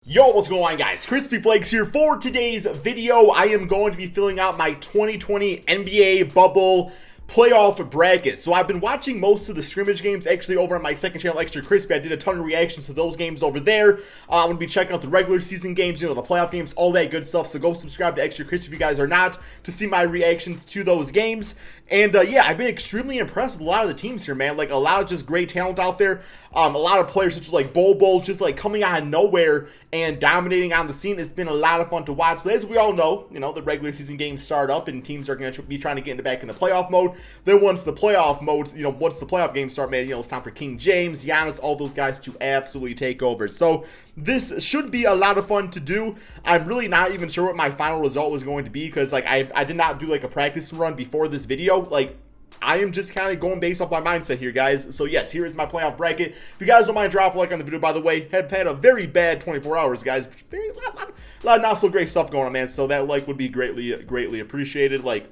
Yo, what's going on, guys? Crispy Flakes here. For today's video, I am going to be filling out my 2020 NBA bubble playoff bracket. So I've been watching most of the scrimmage games actually over on my second channel, Extra Crispy. I did a ton of reactions to those games over there. I'm going to be checking out the regular season games, the playoff games, all that good stuff. So go subscribe to Extra Crispy if you guys are not, to see my reactions to those games. And yeah, I've been extremely impressed with a lot of the teams here, man. Like, a lot of just great talent out there. A lot of players such as like Bol just like coming out of nowhere and dominating on the scene. It's been a lot of fun to watch. But as we all know, the regular season games start up and teams are going to be trying to get back in the playoff mode. Then once the playoff mode, once the playoff games start, man, it's time for King James, Giannis, all those guys to absolutely take over. So this should be a lot of fun to do. I'm really not even sure what my final result was going to be because like I did not do like a practice run before this video. Like, I am just kind of going based off my mindset here, guys. So yes, here is my playoff bracket. If you guys don't mind, drop a like on the video, by the way. Have had a very bad 24 hours, guys. A lot of not so great stuff going on, man. So that like would be greatly appreciated. Like,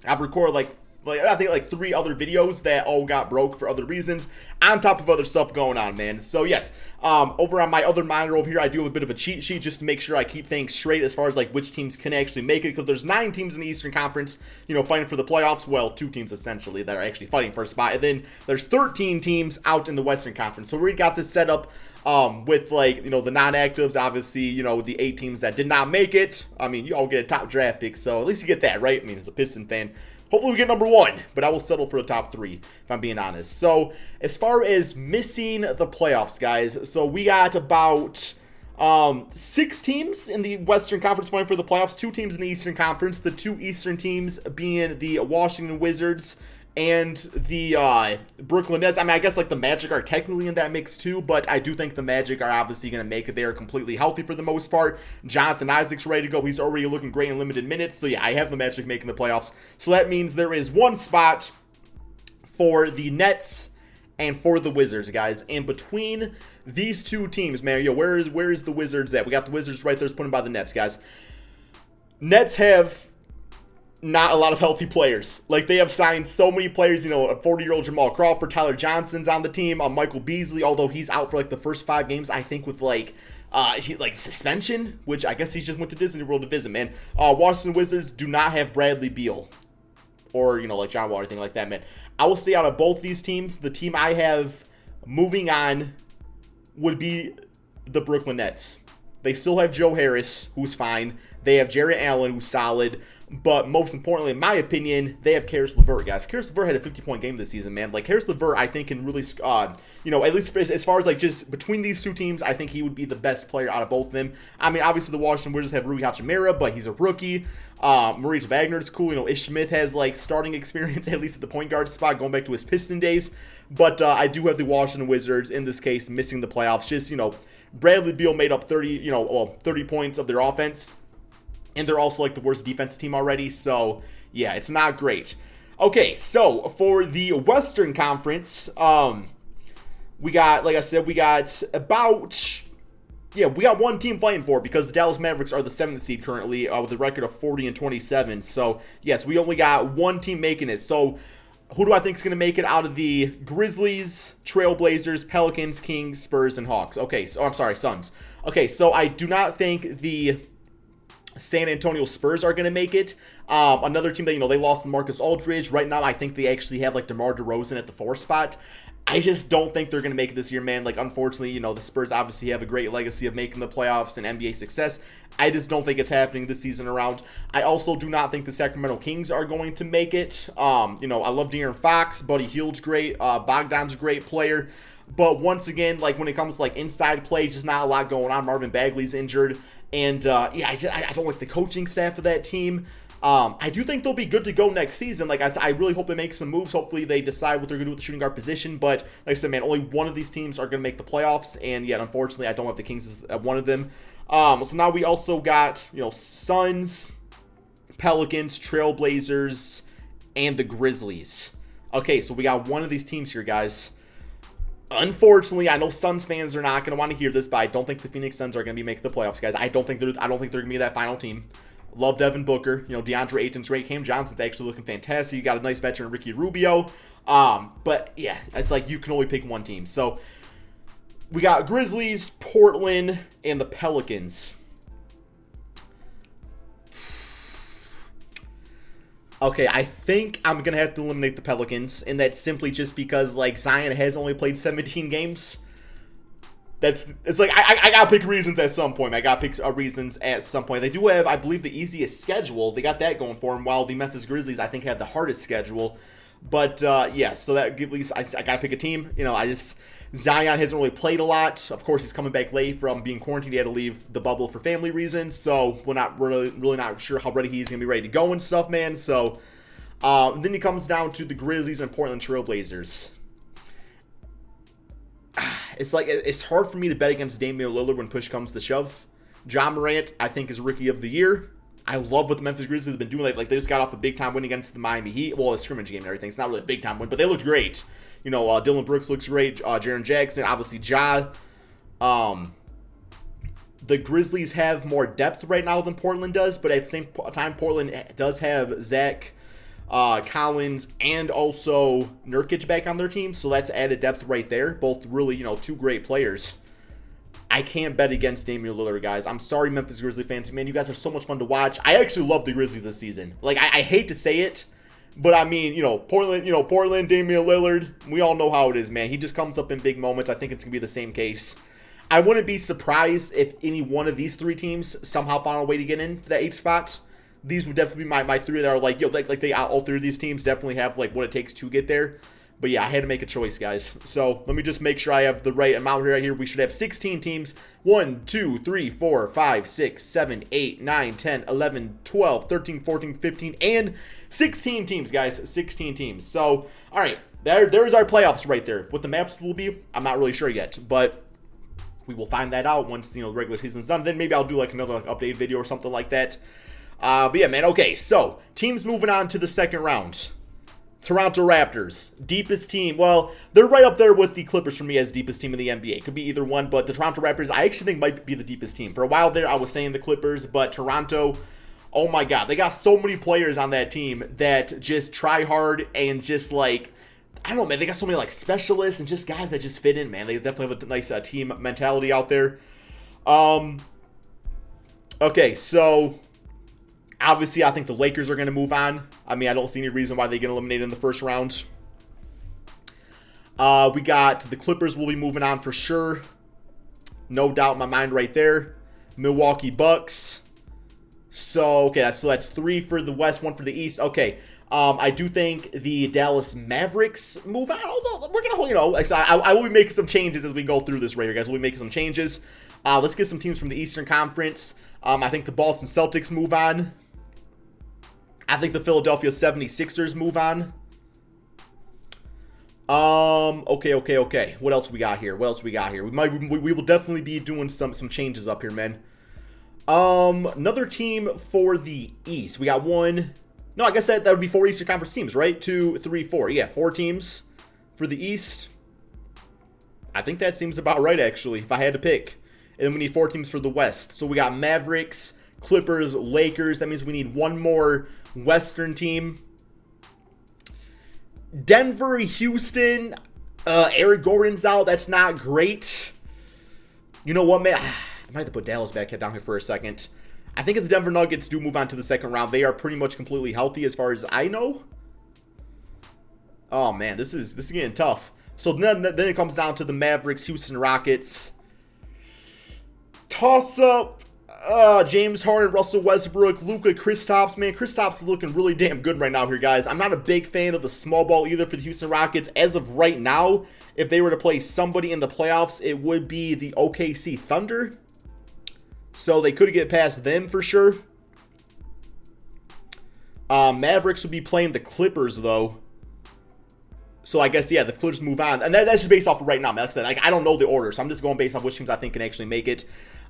I've recorded I think like 3 other videos that all got broke for other reasons, on top of other stuff going on, man. So yes, over on my other monitor over here, I do a bit of a cheat sheet just to make sure I keep things straight as far as like which teams can actually make it, because there's 9 teams in the Eastern Conference, fighting for the playoffs. Well, 2 teams essentially that are actually fighting for a spot, and then there's 13 teams out in the Western Conference. So we got this set up with like, the non-actives, obviously, the 8 teams that did not make it. I mean, you all get a top draft pick, so at least you get that, right? I mean, as a Piston fan, hopefully we get number 1, but I will settle for the top 3, if I'm being honest. So, as far as missing the playoffs, guys, so we got about 6 teams in the Western Conference fighting for the playoffs, 2 teams in the Eastern Conference, the 2 Eastern teams being the Washington Wizards and the Brooklyn Nets. I mean, I guess like the Magic are technically in that mix too, but I do think the Magic are obviously going to make it. They are completely healthy for the most part. Jonathan Isaac's ready to go. He's already looking great in limited minutes. So yeah, I have the Magic making the playoffs. So that means there is 1 spot for the Nets and for the Wizards, guys. And between these 2 teams, man, where is the Wizards at? We got the Wizards right there, put them by the Nets, guys. Nets have not a lot of healthy players. Like, they have signed so many players, a 40-year-old Jamal Crawford, Tyler Johnson's on the team, Michael Beasley, although he's out for like the first 5 games, I think, with like suspension, which I guess he just went to Disney World to visit, man. Washington Wizards do not have Bradley Beal or, like John Wall or anything like that, man. I will say out of both these teams, the team I have moving on would be the Brooklyn Nets. They still have Joe Harris, who's fine. They have Jarrett Allen, who's solid. But most importantly, in my opinion, they have Caris LeVert, guys. Caris LeVert had a 50-point game this season, man. Like, Caris LeVert, I think, can really, at least as far as, like, just between these 2 teams, I think he would be the best player out of both of them. I mean, obviously, the Washington Wizards have Rui Hachimura, but he's a rookie. Maurice Wagner's cool. Ish Smith has, like, starting experience, at least at the point guard spot, going back to his Piston days. But I do have the Washington Wizards, in this case, missing the playoffs. Just, Bradley Beal made up 30 points of their offense. And they're also like the worst defense team already. So, yeah, it's not great. Okay, so for the Western Conference, we got, like I said, we got about, we got 1 team fighting for it because the Dallas Mavericks are the 7th seed currently with a record of 40-27. So, yes, we only got 1 team making it. So, who do I think is going to make it out of the Grizzlies, Trailblazers, Pelicans, Kings, Spurs, and Hawks? Okay, so I'm sorry, Suns. Okay, so I do not think the San Antonio Spurs are going to make it. Another team that, they lost Marcus Aldridge. Right now, I think they actually have, like, DeMar DeRozan at the 4 spot. I just don't think they're going to make it this year, man. Like, unfortunately, the Spurs obviously have a great legacy of making the playoffs and NBA success. I just don't think it's happening this season around. I also do not think the Sacramento Kings are going to make it. I love De'Aaron Fox. Buddy Hield's great. Bogdan's a great player. But once again, like, when it comes to, like, inside play, just not a lot going on. Marvin Bagley's injured. And, I don't like the coaching staff of that team. I do think they'll be good to go next season. Like, I really hope they make some moves. Hopefully, they decide what they're going to do with the shooting guard position. But, like I said, man, only 1 of these teams are going to make the playoffs. And, yet, unfortunately, I don't have the Kings as one of them. So now we also got, Suns, Pelicans, Trailblazers, and the Grizzlies. Okay, so we got 1 of these teams here, guys. Unfortunately, I know Suns fans are not going to want to hear this, but I don't think the Phoenix Suns are going to be making the playoffs, guys. I don't think they're going to be that final team. Love Devin Booker. DeAndre Ayton's great. Cam Johnson's actually looking fantastic. You got a nice veteran, Ricky Rubio. But, yeah, it's like you can only pick 1 team. So, We got Grizzlies, Portland, and the Pelicans. Okay, I think I'm going to have to eliminate the Pelicans, and that's simply just because, like, Zion has only played 17 games. It's like, I got to pick reasons at some point. I got to pick reasons at some point. They do have, I believe, the easiest schedule. They got that going for them, while the Memphis Grizzlies, I think, have the hardest schedule. But, yeah, so that at least I got to pick a team. You know, Zion hasn't really played a lot. Of course, he's coming back late from being quarantined. He had to leave the bubble for family reasons. So we're not really not sure how ready he's going to be ready to go and stuff, man. So then it comes down to the Grizzlies and Portland Trailblazers. It's like, it's hard for me to bet against Damian Lillard when push comes to shove. Ja Morant, I think, is Rookie of the Year. I love what the Memphis Grizzlies have been doing. Like they just got off a big-time win against the Miami Heat. Well, a scrimmage game and everything. It's not really a big-time win, but they looked great. You know, Dylan Brooks looks great. Jaren Jackson, obviously Ja. The Grizzlies have more depth right now than Portland does, but at the same time, Portland does have Zach Collins and also Nurkic back on their team, so that's added depth right there. Both really, you know, two great players. I can't bet against Damian Lillard, guys. I'm sorry, Memphis Grizzlies fans. Man, you guys are so much fun to watch. I actually love the Grizzlies this season. Like, I hate to say it, but I mean, Portland, Damian Lillard, we all know how it is, man. He just comes up in big moments. I think it's going to be the same case. I wouldn't be surprised if any one of these three teams somehow found a way to get in the 8th spot. These would definitely be my three that are like, all three of these teams definitely have, like, what it takes to get there. But yeah, I had to make a choice, guys. So let me just make sure I have the right amount right here. We should have 16 teams. 1, 2, 3, 4, 5, 6, 7, 8, 9, 10, 11, 12, 13, 14, 15, and 16 teams, guys. 16 teams. So, all right, there's our playoffs right there. What the maps will be, I'm not really sure yet. But we will find that out once, the regular season's done. Then maybe I'll do, like, another update video or something like that. But yeah, man, okay. So, teams moving on to the second round. Toronto Raptors, deepest team. Well, they're right up there with the Clippers for me as deepest team in the NBA. Could be either one, but the Toronto Raptors, I actually think might be the deepest team. For a while there, I was saying the Clippers, but Toronto, oh my God, they got so many players on that team that just try hard and just like, I don't know, man, they got so many like specialists and just guys that just fit in, man. They definitely have a nice team mentality out there. Okay, so obviously, I think the Lakers are going to move on. I mean, I don't see any reason why they get eliminated in the first round. We got the Clippers will be moving on for sure. No doubt in my mind right there. Milwaukee Bucks. So, okay, so that's 3 for the West, 1 for the East. Okay, I do think the Dallas Mavericks move on. Although we're going to, I will be making some changes as we go through this right here, guys. We'll be making some changes. Let's get some teams from the Eastern Conference. I think the Boston Celtics move on. I think the Philadelphia 76ers move on. Okay. What else we got here? We will definitely be doing some changes up here, man. Another team for the East. We got one. No, I guess that would be 4 Eastern Conference teams, right? 2, 3, 4. Yeah, 4 teams for the East. I think that seems about right, actually, if I had to pick. And then we need 4 teams for the West. So we got Mavericks, Clippers, Lakers. That means we need one more Western team. Denver, Houston, Eric Gordon's out. That's not great. You know what, man? I might have to put Dallas back down here for a second. I think if the Denver Nuggets do move on to the second round, they are pretty much completely healthy as far as I know. Oh, man, this is getting tough. So then it comes down to the Mavericks, Houston Rockets. Toss up. James Harden, Russell Westbrook, Luka, Kristaps. Man, Kristaps is looking really damn good right now here, guys. I'm not a big fan of the small ball either for the Houston Rockets. As of right now, if they were to play somebody in the playoffs, it would be the OKC Thunder. So they could get past them for sure. Mavericks would be playing the Clippers, though. So I guess, yeah, the Clippers move on. And that's just based off of right now, man. Like I said, I don't know the order, so I'm just going based off which teams I think can actually make it.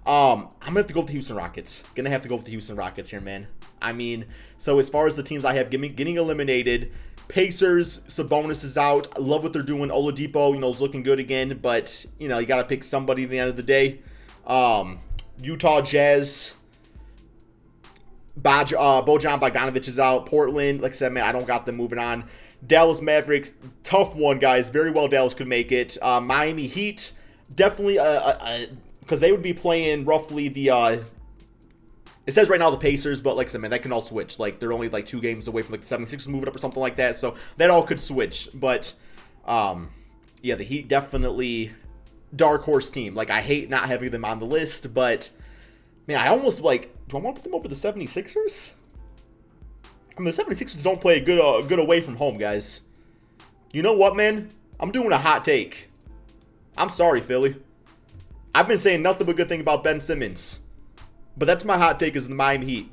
I'm going to have to go with the Houston Rockets. Gonna have to go with the Houston Rockets here, man. I mean, so as far as the teams I have getting eliminated, Pacers, Sabonis is out. I love what they're doing. Oladipo, is looking good again, but, you got to pick somebody at the end of the day. Utah Jazz, Bojan Bogdanovic is out. Portland, like I said, man, I don't got them moving on. Dallas Mavericks, tough one, guys. Very well Dallas could make it. Miami Heat, definitely because they would be playing roughly the it says right now the Pacers, but like I said, man, that can all switch. Like, they're only like 2 games away from like the 76ers moving up or something like that. So that all could switch. But yeah, the Heat definitely dark horse team. Like, I hate not having them on the list, but man, I almost like, do I want to put them over the 76ers? I mean, the 76ers don't play good away from home, guys. You know what, man? I'm doing a hot take. I'm sorry, Philly. I've been saying nothing but good thing about Ben Simmons. But that's my hot take, is the Miami Heat.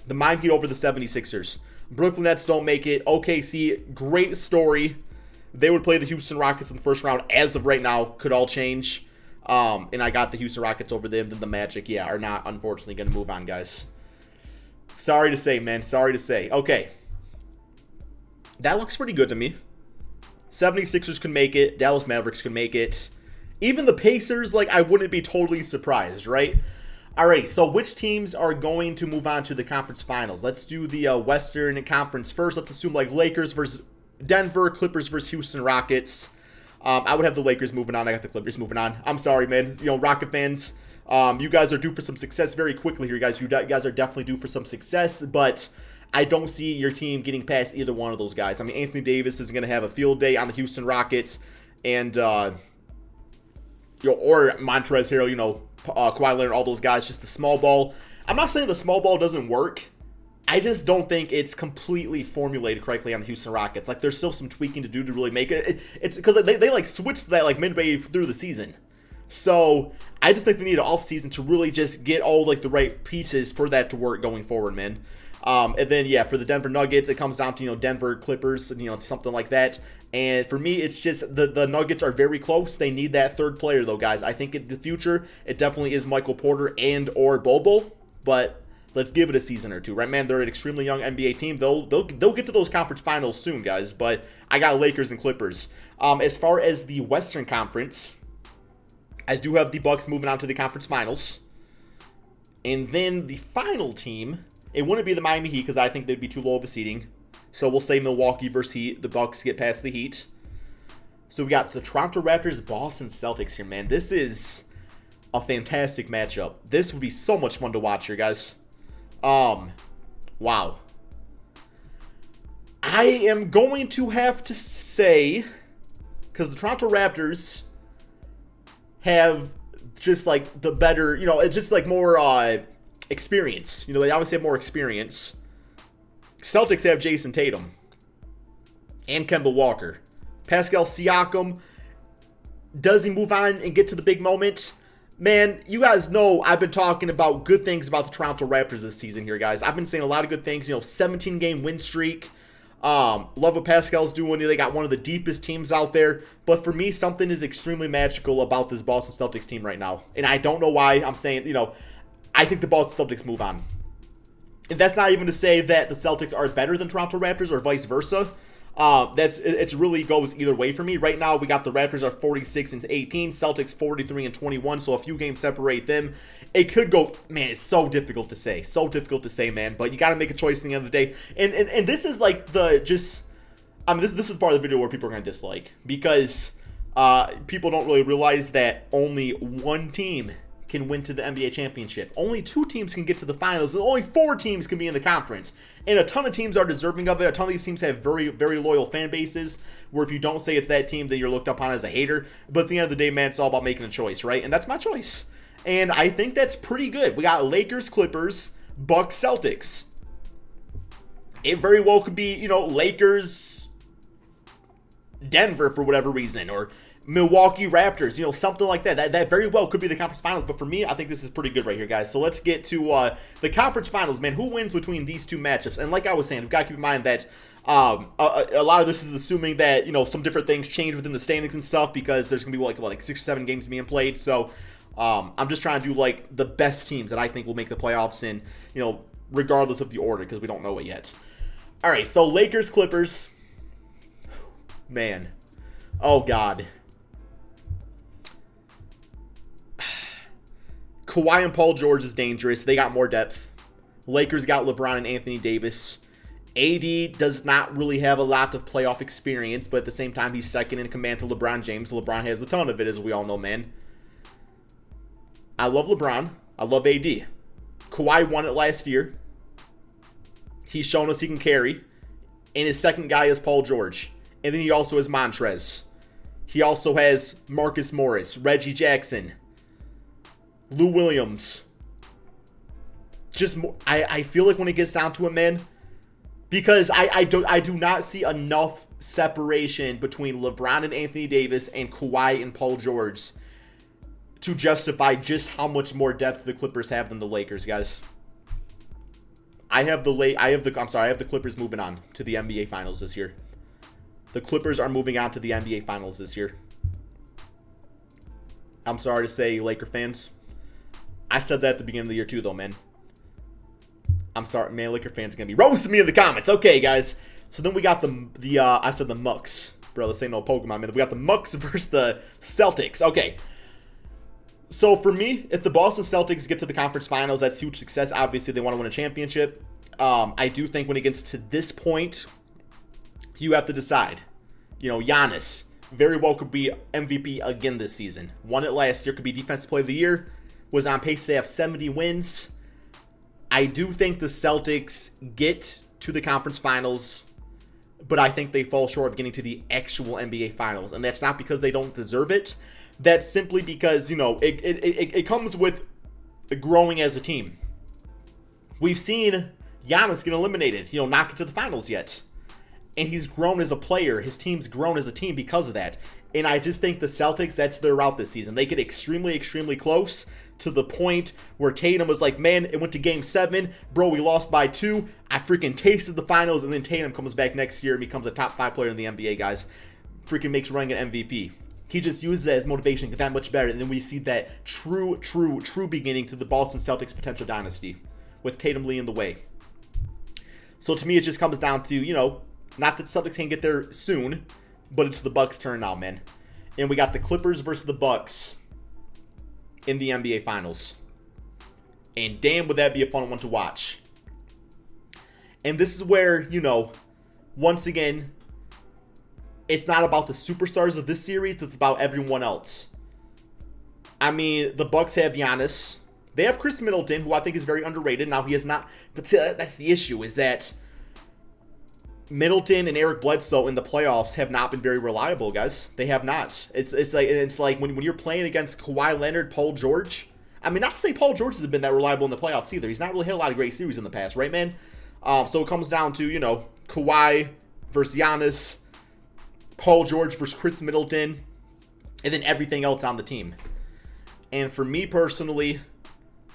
The Miami Heat over the 76ers. Brooklyn Nets don't make it. OKC, great story. They would play the Houston Rockets in the first round. As of right now, could all change. And I got the Houston Rockets over them. Then the Magic, yeah, are not, unfortunately, going to move on, guys. Sorry to say, man. Sorry to say. Okay. That looks pretty good to me. 76ers can make it. Dallas Mavericks can make it. Even the Pacers, like, I wouldn't be totally surprised, right? All right, so which teams are going to move on to the conference finals? Let's do the Western Conference first. Let's assume like Lakers versus Denver, Clippers versus Houston Rockets. I would have the Lakers moving on. I got the Clippers moving on. I'm sorry, man. You know, Rocket fans, you guys are due for some success very quickly here, guys. You guys are definitely due for some success, but I don't see your team getting past either one of those guys. I mean, Anthony Davis is going to have a field day on the Houston Rockets, and or Montrezl Harrell, you know, Kawhi Leonard, all those guys, just the small ball. I'm not saying the small ball doesn't work. I just don't think it's completely formulated correctly on the Houston Rockets. Like, there's still some tweaking to do to really make it. It's because they like switched that like midway through the season. So I just think they need an off season to really just get all like the right pieces for that to work going forward, man. And then, yeah, for the Denver Nuggets, it comes down to, you know, Denver Clippers, you know, something like that. And for me, it's just the Nuggets are very close. They need that third player, though, guys. I think in the future, it definitely is Michael Porter and or Bobo. But let's give it a season or two, right, man? They're an extremely young NBA team. They'll get to those conference finals soon, guys. But I got Lakers and Clippers. As far as the Western Conference, I do have the Bucks moving on to the conference finals. And then the final team, it wouldn't be the Miami Heat because I think they'd be too low of a seeding. So we'll say Milwaukee versus Heat. The Bucks get past the Heat. So we got the Toronto Raptors, Boston Celtics here, man. This is a fantastic matchup. This would be so much fun to watch here, guys. Wow. I am going to have to say, because the Toronto Raptors have just like the better, you know, it's just like more experience. You know, they obviously have more experience. Celtics have Jason Tatum and Kemba Walker. Pascal Siakam, does he move on and get to the big moment? Man, you guys know I've been talking about good things about the Toronto Raptors this season here, guys. I've been saying a lot of good things. You know, 17-game win streak. Love what Pascal's doing. They got one of the deepest teams out there. But for me, something is extremely magical about this Boston Celtics team right now. And I don't know why I'm saying, you know, I think the Boston Celtics move on. And that's not even to say that the Celtics are better than Toronto Raptors or vice versa. It really goes either way for me. Right now, we got the Raptors are 46-18, Celtics 43-21, so a few games separate them. It could go, man, it's so difficult to say. So difficult to say, man. But you got to make a choice at the end of the day. And this is like this is part of the video where people are going to dislike. Because people don't really realize that only one team can win to the NBA championship. Only 2 teams can get to the finals, and only 4 teams can be in the conference. And a ton of teams are deserving of it. A ton of these teams have very, very loyal fan bases, where if you don't say it's that team, then you're looked upon as a hater. But at the end of the day, man, it's all about making a choice, right? And that's my choice. And I think that's pretty good. We got Lakers, Clippers, Bucks, Celtics. It very well could be, you know, Lakers, Denver for whatever reason, or Milwaukee Raptors, you know, something like that. That very well could be the conference finals. But for me, I think this is pretty good right here, guys. So let's get to the conference finals, man. Who wins between these two matchups? And like I was saying, we've got to keep in mind that a lot of this is assuming that, you know, some different things change within the standings and stuff, because there's going to be like 6 or 7 games being played. So I'm just trying to do like the best teams that I think will make the playoffs, and, you know, regardless of the order, because we don't know it yet. All right, so Lakers, Clippers. Man. Oh, God. Kawhi and Paul George is dangerous. They got more depth. Lakers got LeBron and Anthony Davis. AD does not really have a lot of playoff experience, but at the same time, he's second in command to LeBron James. LeBron has a ton of it, as we all know, man. I love LeBron. I love AD. Kawhi won it last year. He's shown us he can carry. And his second guy is Paul George. And then he also has Montrez. He also has Marcus Morris, Reggie Jackson, Lou Williams. Just more, I feel like when it gets down to it, man, because I do not see enough separation between LeBron and Anthony Davis and Kawhi and Paul George to justify just how much more depth the Clippers have than the Lakers, guys. I have the Clippers moving on to the NBA Finals this year. The Clippers are moving on to the NBA Finals this year. I'm sorry to say, Laker fans. I said that at the beginning of the year too, though, man. I'm sorry, man. Laker fans are gonna be roasting me in the comments. Okay, guys. So then we got I said the Mucks, bro. This ain't no Pokemon, man. We got the Mucks versus the Celtics. Okay. So for me, if the Boston Celtics get to the conference finals, that's huge success. Obviously, they want to win a championship. I do think when it gets to this point, you have to decide. You know, Giannis very well could be MVP again this season. Won it last year, could be Defensive Player of the Year. Was on pace to have 70 wins. I do think the Celtics get to the conference finals, but I think they fall short of getting to the actual NBA finals. And that's not because they don't deserve it. That's simply because, you know, it comes with growing as a team. We've seen Giannis get eliminated, you know, not get to the finals yet. And he's grown as a player. His team's grown as a team because of that. And I just think the Celtics, that's their route this season. They get extremely, extremely close to the point where Tatum was like, man, it went to game 7. Bro, we lost by 2. I freaking tasted the finals. And then Tatum comes back next year and becomes a top 5 player in the NBA, guys. Freaking makes running an MVP. He just uses it as motivation, get that much better. And then we see that true beginning to the Boston Celtics potential dynasty with Tatum leading the way. So to me, it just comes down to, you know, not that Celtics can get there soon, but it's the Bucks' turn now, man. And we got the Clippers versus the Bucks in the NBA Finals. And damn, would that be a fun one to watch. And this is where, you know, once again, it's not about the superstars of this series, it's about everyone else. I mean, the Bucks have Giannis. They have Chris Middleton, who I think is very underrated. Now, he is not, but that's the issue, is that Middleton and Eric Bledsoe in the playoffs have not been very reliable, guys. They have not. It's like when you're playing against Kawhi Leonard, Paul George. I mean, not to say Paul George has been that reliable in the playoffs either. He's not really had a lot of great series in the past, right, man? So it comes down to, you know, Kawhi versus Giannis, Paul George versus Chris Middleton, and then everything else on the team. And for me personally,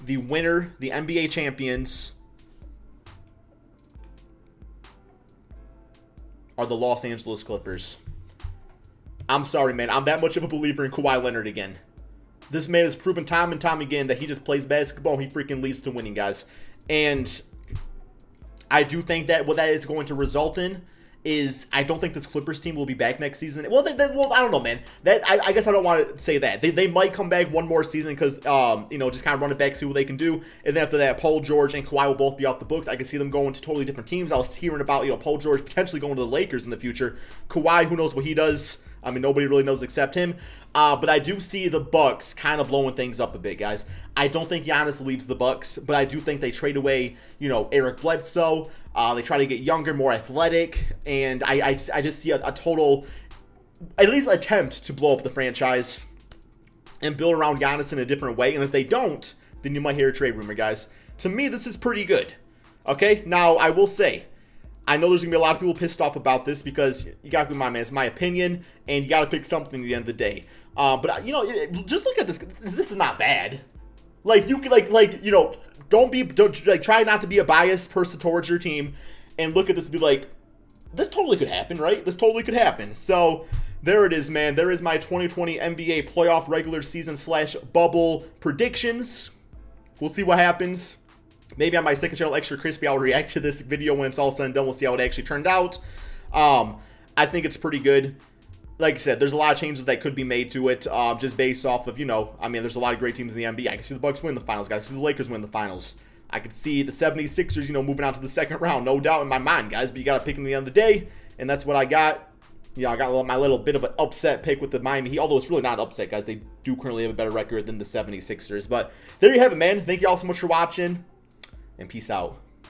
the winner, the NBA champions, are the Los Angeles Clippers. I'm sorry, man. I'm that much of a believer in Kawhi Leonard again. This man has proven time and time again that he just plays basketball. He freaking leads to winning, guys. And I do think that what that is going to result in is I don't think this Clippers team will be back next season. Well, well, I don't know, man. I guess I don't want to say that. They might come back one more season because, you know, just kind of run it back, see what they can do. And then after that, Paul George and Kawhi will both be off the books. I can see them going to totally different teams. I was hearing about, you know, Paul George potentially going to the Lakers in the future. Kawhi, who knows what he does. I mean, nobody really knows except him. But I do see the Bucks kind of blowing things up a bit, guys. I don't think Giannis leaves the Bucks, but I do think they trade away, you know, Eric Bledsoe. They try to get younger, more athletic, and I just see a total, at least attempt to blow up the franchise and build around Giannis in a different way. And if they don't, then you might hear a trade rumor, guys. To me, this is pretty good. Okay, now I will say, I know there's going to be a lot of people pissed off about this because you got to be my man. It's my opinion, and you got to pick something at the end of the day. But, you know, just look at this. This is not bad. Like, you can, you know, don't try not to be a biased person towards your team and look at this and be like, this totally could happen, right? This totally could happen. So, there it is, man. There is my 2020 NBA playoff regular season / bubble predictions. We'll see what happens. Maybe on my second channel, Extra Crispy, I'll react to this video when it's all said and done. We'll see how it actually turned out. I think it's pretty good. Like I said, there's a lot of changes that could be made to it just based off of, you know, I mean, there's a lot of great teams in the NBA. I can see the Bucks win the finals, guys. I can see the Lakers win the finals. I could see the 76ers, you know, moving on to the second round, no doubt in my mind, guys. But you got to pick them at the end of the day, and that's what I got. Yeah, I got my little bit of an upset pick with the Miami Heat, although it's really not an upset, guys. They do currently have a better record than the 76ers. But there you have it, man. Thank you all so much for watching, and peace out.